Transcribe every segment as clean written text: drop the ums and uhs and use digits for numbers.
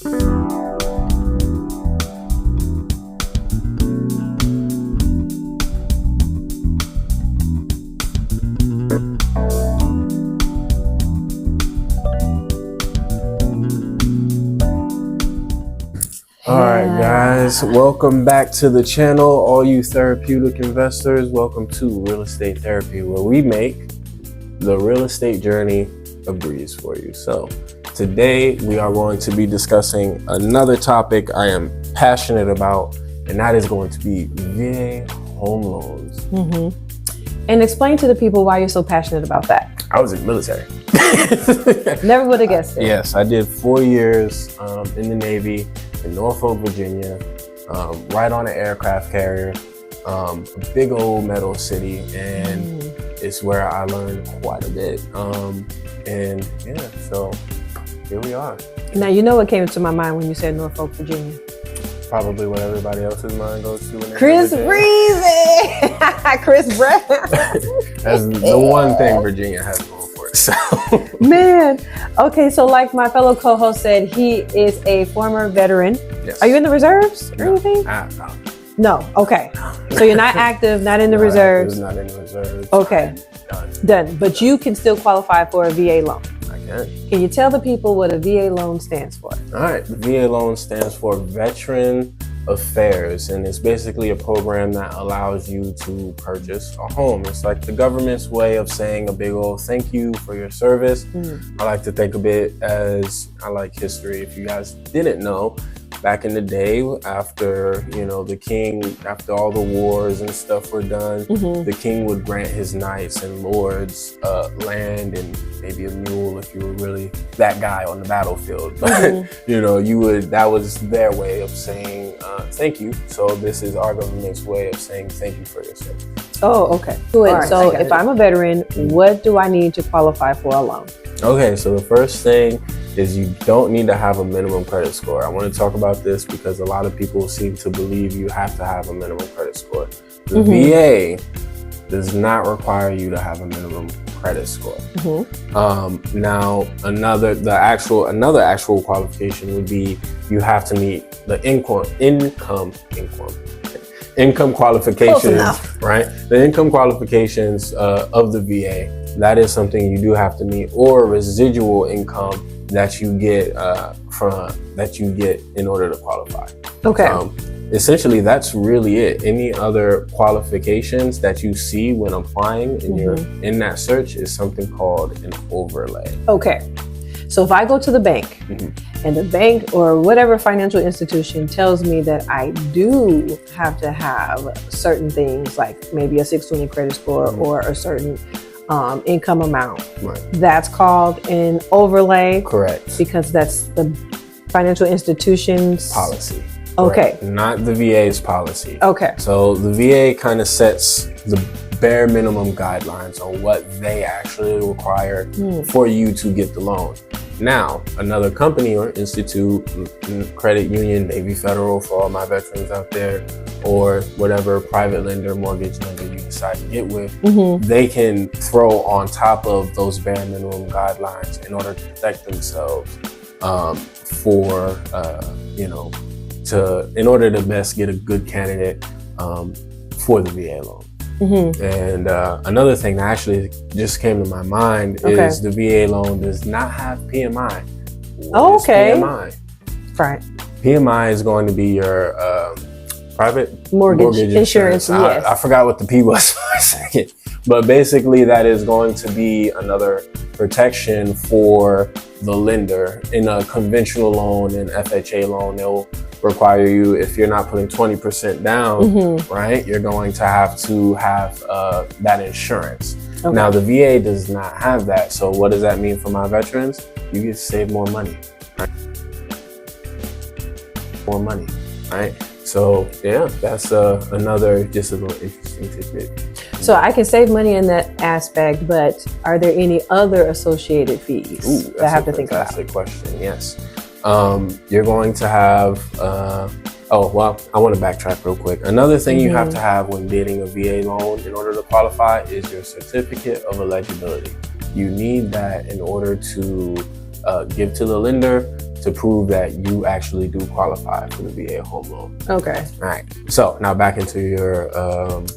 All right, guys, welcome back to the channel. All you therapeutic investors, welcome to Real Estate Therapy, where we make the real estate journey a breeze for you. So today we are going to be discussing another topic I am passionate about, and that is going to be VA home loans. Mm-hmm. And explain to the people why you're so passionate about that. I was in the military. Never would have guessed it. Yes, I did 4 years in the Navy in Norfolk, Virginia, right on an aircraft carrier, a big old metal city, and it's where I learned quite a bit. And yeah, so here we are. Now, you know what came to my mind when you said Norfolk, Virginia? Probably what everybody else's mind goes to. When Chris Breezy! Chris Brown! That's the one thing Virginia has going for it. So. Man, okay, so like my fellow co-host said, he is a former veteran. Yes. Are you in the reserves or anything? No. No, okay. So you're not active, not in the reserves. Not in the reserves. Okay, done. But you can still qualify for a VA loan. I can. Can you tell the people what a VA loan stands for? All right, the VA loan stands for Veteran Affairs, and it's basically a program that allows you to purchase a home. It's like the government's way of saying a big old thank you for your service. I like to think of it as, I like history. If you guys didn't know, back in the day, after the king, after all the wars and stuff were done, the king would grant his knights and lords land and maybe a mule if you were really that guy on the battlefield. But that was their way of saying thank you. So this is our government's way of saying thank you for your service. Oh, okay. Good. Right, so if I'm a veteran, what do I need to qualify for a loan? Okay, so the first thing is you don't need to have a minimum credit score. I want to talk about this because a lot of people seem to believe you have to have a minimum credit score. The VA does not require you to have a minimum credit score. Now, another actual qualification would be you have to meet the income qualifications, right? The income qualifications of the VA. That is something you do have to meet, or residual income that you get in order to qualify. Okay. Essentially, that's really it. Any other qualifications that you see when applying and you're in that search is something called an overlay. Okay. So if I go to the bank and the bank or whatever financial institution tells me that I do have to have certain things, like maybe a 620 credit score or a certain income amount, that's called an overlay. Correct. Because that's the financial institution's policy. Okay. Correct. Not the VA's policy. Okay. So the VA kind of sets the bare minimum guidelines on what they actually require for you to get the loan. Now, another company or institute, credit union, Navy Federal for all my veterans out there, or whatever private lender, mortgage lender you decide to get with, they can throw on top of those bare minimum guidelines in order to protect themselves in order to best get a good candidate for the VA loan. And another thing that actually just came to my mind is the VA loan does not have PMI. What is PMI? Right. PMI is going to be your private mortgage insurance. Yes. I forgot what the P was for a second. But basically that is going to be another protection for the lender. In a conventional loan and FHA loan, they'll require you, if you're not putting 20% down, right, you're going to have that insurance. Now the VA does not have that. So what does that mean for my veterans? You get to save more money, right? More money, right? So yeah, that's another just a little interesting tidbit. So I can save money in that aspect, but are there any other associated fees that I have to think about? That's a fantastic question. Yes. You're going to have, I want to backtrack real quick. Another thing you have to have when getting a VA loan in order to qualify is your certificate of eligibility. You need that in order to give to the lender to prove that you actually do qualify for the VA home loan. Okay. All right. So now back into your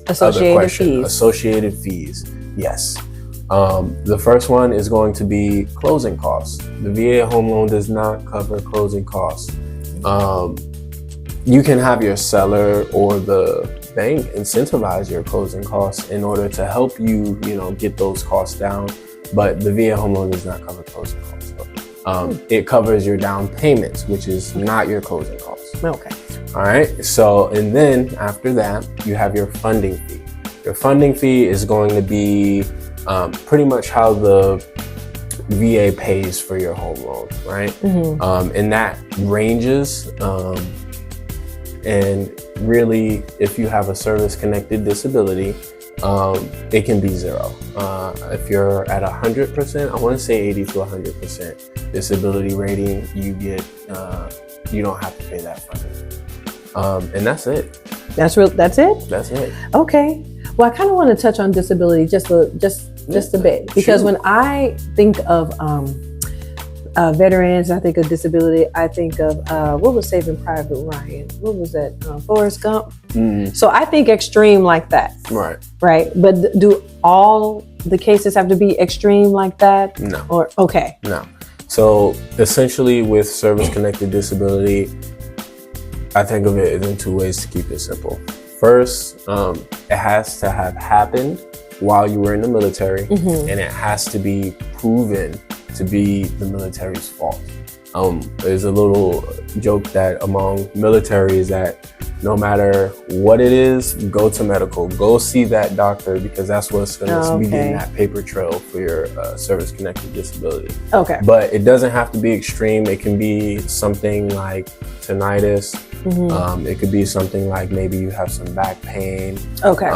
Associated other question. fees. Associated fees. Yes. The first one is going to be closing costs. The VA home loan does not cover closing costs. You can have your seller or the bank incentivize your closing costs in order to help you, get those costs down. But the VA home loan does not cover closing costs. It covers your down payments, which is not your closing costs. Okay. All right. So, and then after that, you have your funding fee. Your funding fee is going to be pretty much how the VA pays for your home loan, right? And that ranges. And really, if you have a service-connected disability, it can be zero. If you're at 100%, I want to say 80 to 100% disability rating, you don't have to pay that funding. And that's it. That's it? That's it. Okay. Well, I kind of want to touch on disability just a bit, because when I think of veterans, I think of disability, I think of what was Saving Private Ryan? What was that? Forrest Gump? So I think extreme like that. Right. But do all the cases have to be extreme like that? No. Or okay. No. So essentially, with service-connected disability, I think of it in two ways to keep it simple. First, it has to have happened while you were in the military, and it has to be proven to be the military's fault. There's a little joke that among militaries that no matter what it is, go to medical, go see that doctor, because that's what's going to be getting that paper trail for your service-connected disability. Okay. But it doesn't have to be extreme. It can be something like tinnitus. It could be something like maybe you have some back pain. Okay.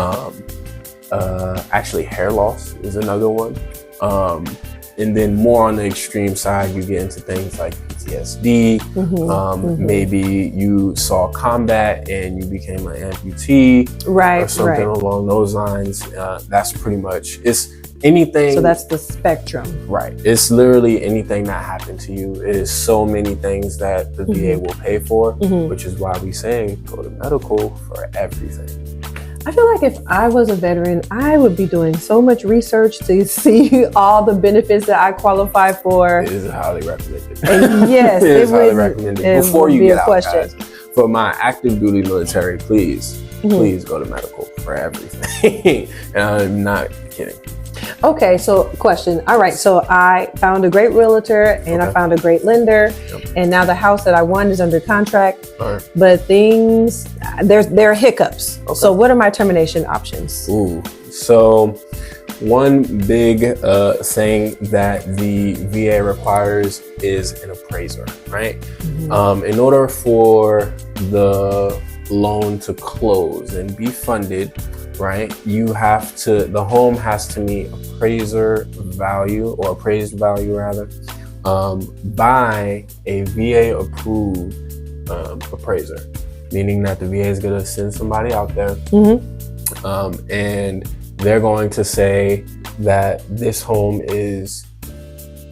Actually, hair loss is another one. And then more on the extreme side, you get into things like PTSD. Maybe you saw combat and you became an amputee, or something along those lines. That's pretty much, it's anything. So that's the spectrum. Right. It's literally anything that happened to you. It is so many things that the VA will pay for, which is why we say go to medical for everything. I feel like if I was a veteran, I would be doing so much research to see all the benefits that I qualify for. It is highly recommended. Yes, it is highly recommended. Before you get out, guys, for my active duty military, please go to medical for everything. And I'm not kidding. Okay, so question. All right, so I found a great realtor and I found a great lender, and now the house that I won is under contract. But things, there are hiccups. So what are my termination options? So one big thing that the VA requires is an appraiser, right? In order for the loan to close and be funded, right, the home has to meet appraised value by a VA approved appraiser, meaning that the VA is going to send somebody out there and they're going to say that this home is,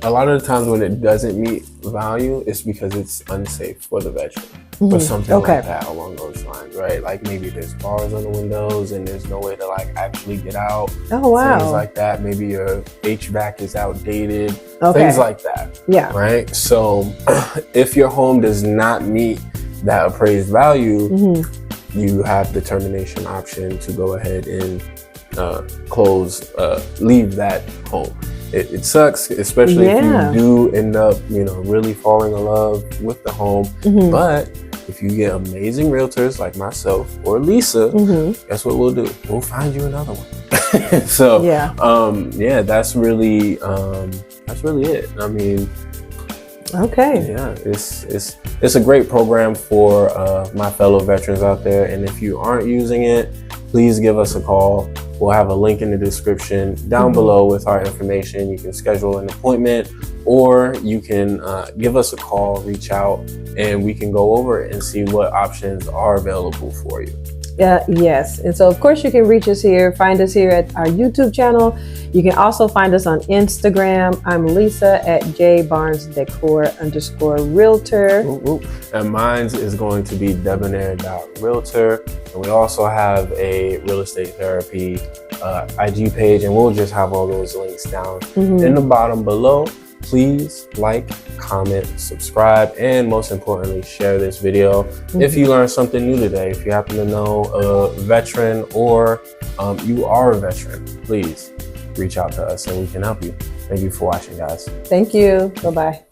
a lot of the times when it doesn't meet value, it's because it's unsafe for the veteran. Or something like that along those lines, right? Like maybe there's bars on the windows and there's no way to like actually get out. Oh, wow. Things like that. Maybe your HVAC is outdated. Things like that. Yeah. Right? So if your home does not meet that appraised value, you have the termination option to go ahead and leave that home. It sucks, especially if you do end up, really falling in love with the home. But if you get amazing realtors like myself or Lisa, guess what we'll do? We'll find you another one. So, that's really it. I mean, it's a great program for my fellow veterans out there. And if you aren't using it, please give us a call. We'll have a link in the description down below with our information. You can schedule an appointment, or you can give us a call, reach out, and we can go over it and see what options are available for you. Yes. And so, of course, you can reach us here, find us here at our YouTube channel. You can also find us on Instagram. I'm Lisa at jbarnesdecor_realtor. And mine is going to be Debonair.Realtor. And we also have a real estate therapy IG page, and we'll just have all those links down in the bottom below. Please like, comment, subscribe, and most importantly, share this video. If you learned something new today, if you happen to know a veteran or you are a veteran, please reach out to us and we can help you. Thank you for watching, guys. Thank you. Bye-bye.